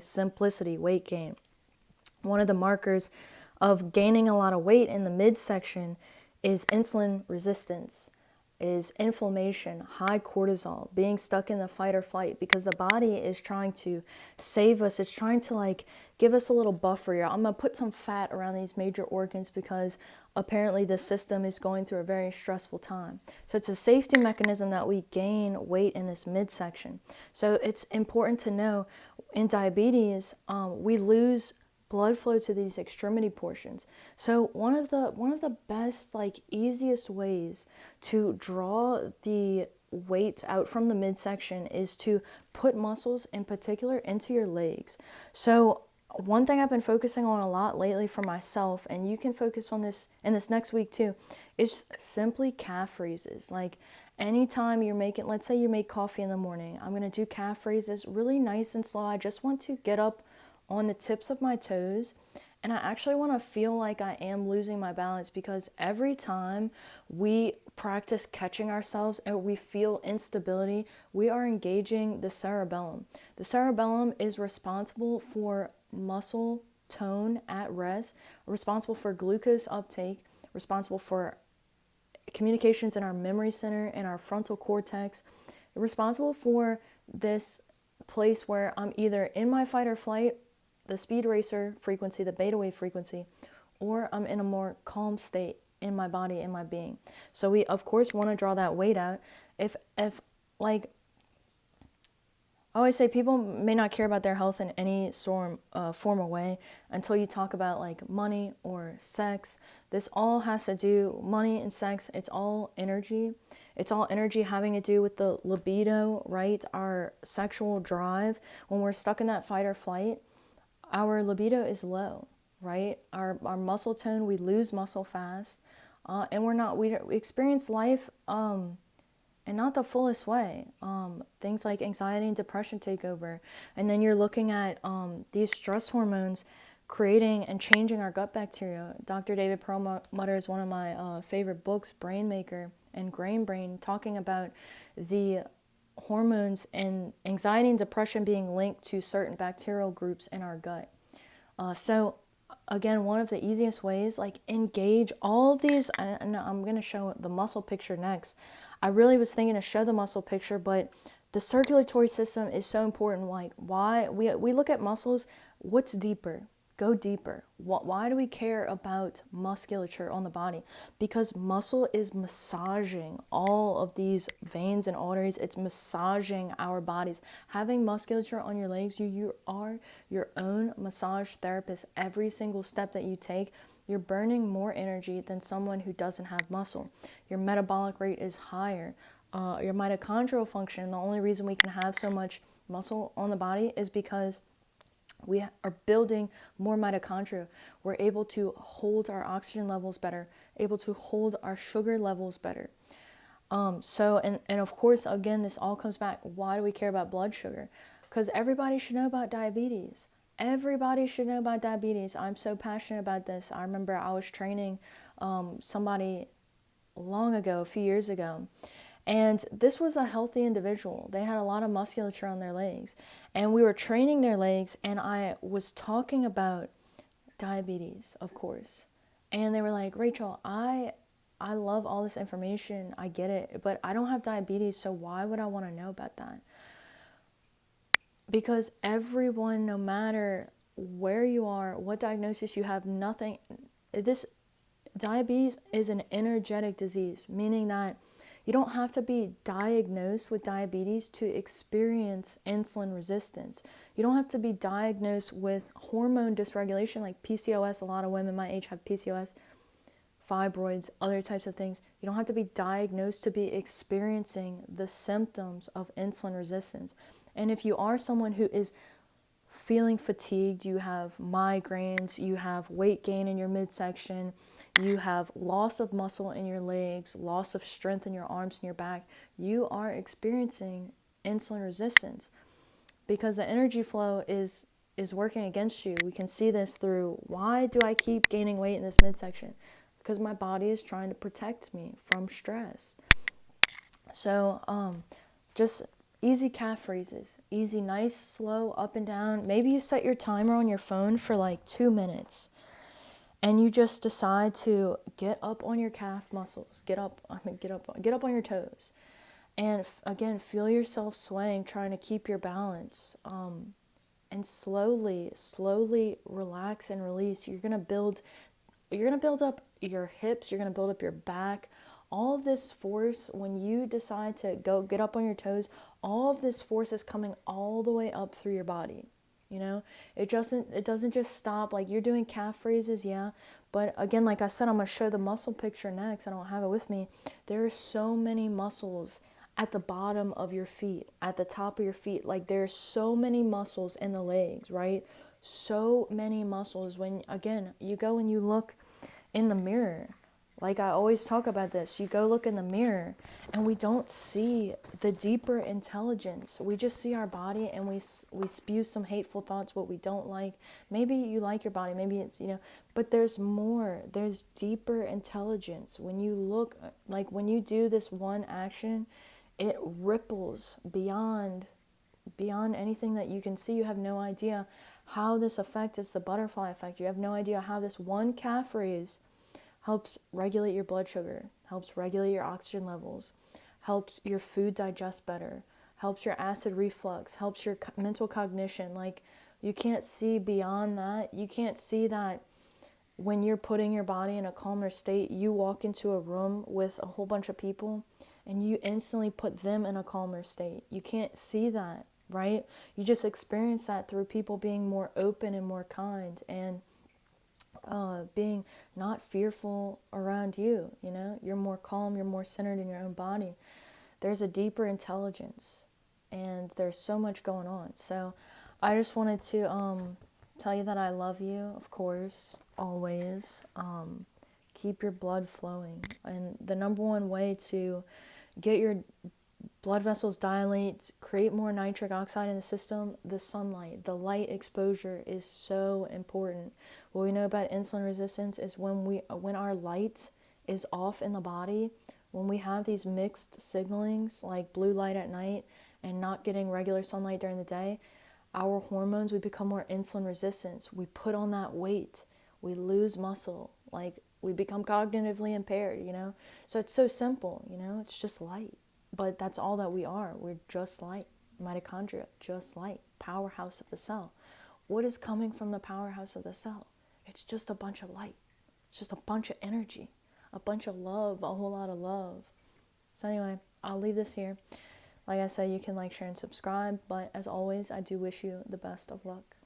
Simplicity, weight gain. One of the markers of gaining a lot of weight in the midsection is insulin resistance, is inflammation, high cortisol, being stuck in the fight or flight, because the body is trying to save us. It's trying to like give us a little buffer here. I'm going to put some fat around these major organs because apparently the system is going through a very stressful time. So it's a safety mechanism that we gain weight in this midsection. So it's important to know in diabetes, we lose blood flow to these extremity portions. So one of the best, like easiest ways to draw the weight out from the midsection is to put muscles in particular into your legs. So one thing I've been focusing on a lot lately for myself, and you can focus on this in this next week too, is simply calf raises. Like anytime you're making, let's say you make coffee in the morning, I'm going to do calf raises really nice and slow. I just want to get up on the tips of my toes, and I actually want to feel like I am losing my balance, because every time we practice catching ourselves and we feel instability, we are engaging the cerebellum. The cerebellum is responsible for muscle tone at rest, responsible for glucose uptake, responsible for communications in our memory center and our frontal cortex, responsible for this place where I'm either in my fight or flight, the speed racer frequency, the beta wave frequency, or I'm in a more calm state in my body, in my being. So we of course want to draw that weight out. If like I always say, people may not care about their health in any form or way until you talk about like money or sex. This all has to do, money and sex, it's all energy. It's all energy having to do with the libido, right? Our sexual drive. When we're stuck in that fight or flight, our libido is low, right? Our muscle tone, we lose muscle fast, and we experience life in not the fullest way. Things like anxiety and depression take over, and then you're looking at these stress hormones creating and changing our gut bacteria. Dr. David Perlmutter is one of my favorite books, Brain Maker and Grain Brain, talking about the hormones and anxiety and depression being linked to certain bacterial groups in our gut. So again, one of the easiest ways, like engage all of these, and I'm going to show the muscle picture next. I really was thinking to show the muscle picture, but the circulatory system is so important. Like why we look at muscles, what's deeper? Go deeper. Why do we care about musculature on the body? Because muscle is massaging all of these veins and arteries. It's massaging our bodies. Having musculature on your legs, you are your own massage therapist. Every single step that you take, you're burning more energy than someone who doesn't have muscle. Your metabolic rate is higher. Your mitochondrial function, the only reason we can have so much muscle on the body is because we are building more mitochondria. We're able to hold our oxygen levels better, able to hold our sugar levels better. And of course, again, this all comes back. Why do we care about blood sugar? Because everybody should know about diabetes. Everybody should know about diabetes. I'm so passionate about this. I remember I was training somebody long ago, a few years ago, and this was a healthy individual. They had a lot of musculature on their legs. And we were training their legs, and I was talking about diabetes, of course. And they were like, Rachel, I love all this information. I get it. But I don't have diabetes, so why would I want to know about that? Because everyone, no matter where you are, what diagnosis you have, this diabetes is an energetic disease, meaning that you don't have to be diagnosed with diabetes to experience insulin resistance. You don't have to be diagnosed with hormone dysregulation like PCOS. A lot of women my age have PCOS, fibroids, other types of things. You don't have to be diagnosed to be experiencing the symptoms of insulin resistance. And if you are someone who is feeling fatigued, you have migraines, you have weight gain in your midsection, you have loss of muscle in your legs, loss of strength in your arms and your back, you are experiencing insulin resistance because the energy flow is working against you. We can see this through, why do I keep gaining weight in this midsection? Because my body is trying to protect me from stress. So just easy calf raises. Easy, nice, slow, up and down. Maybe you set your timer on your phone for like 2 minutes and you just decide to get up on your calf muscles. Get up on your toes. And again, feel yourself swaying, trying to keep your balance. And slowly relax and release. You're gonna build up your hips, you're gonna build up your back. All of this force, when you decide to go get up on your toes, all of this force is coming all the way up through your body. It doesn't just stop. Like, you're doing calf raises, yeah, but again, like I said, I'm gonna show the muscle picture next. I don't have it with me. There are so many muscles at the bottom of your feet, at the top of your feet. Like, there's so many muscles in the legs, right? So many muscles. When, again, you go and you look in the mirror, like I always talk about this, you go look in the mirror and we don't see the deeper intelligence. We just see our body and we spew some hateful thoughts, what we don't like. Maybe you like your body, maybe it's, but there's more. There's deeper intelligence. When you look, like when you do this one action, it ripples beyond anything that you can see. You have no idea how this effect is the butterfly effect. You have no idea how this one calf raise helps regulate your blood sugar, helps regulate your oxygen levels, helps your food digest better, helps your acid reflux, helps your mental cognition. Like, you can't see beyond that. You can't see that when you're putting your body in a calmer state, you walk into a room with a whole bunch of people and you instantly put them in a calmer state. You can't see that, right? You just experience that through people being more open and more kind and being not fearful around you. You're more calm, you're more centered in your own body. There's a deeper intelligence and there's so much going on. So I just wanted to tell you that I love you, of course, always. Keep your blood flowing. And the number one way to get your blood vessels dilate, create more nitric oxide in the system, the sunlight, the light exposure is so important. What we know about insulin resistance is when our light is off in the body, when we have these mixed signalings like blue light at night and not getting regular sunlight during the day, our hormones, we become more insulin resistant. We put on that weight, we lose muscle, like we become cognitively impaired, So it's so simple, it's just light. But that's all that we are. We're just light. Mitochondria, just light. Powerhouse of the cell. What is coming from the powerhouse of the cell? It's just a bunch of light. It's just a bunch of energy, a bunch of love, a whole lot of love. So anyway, I'll leave this here. Like I said, you can like, share, and subscribe. But as always, I do wish you the best of luck.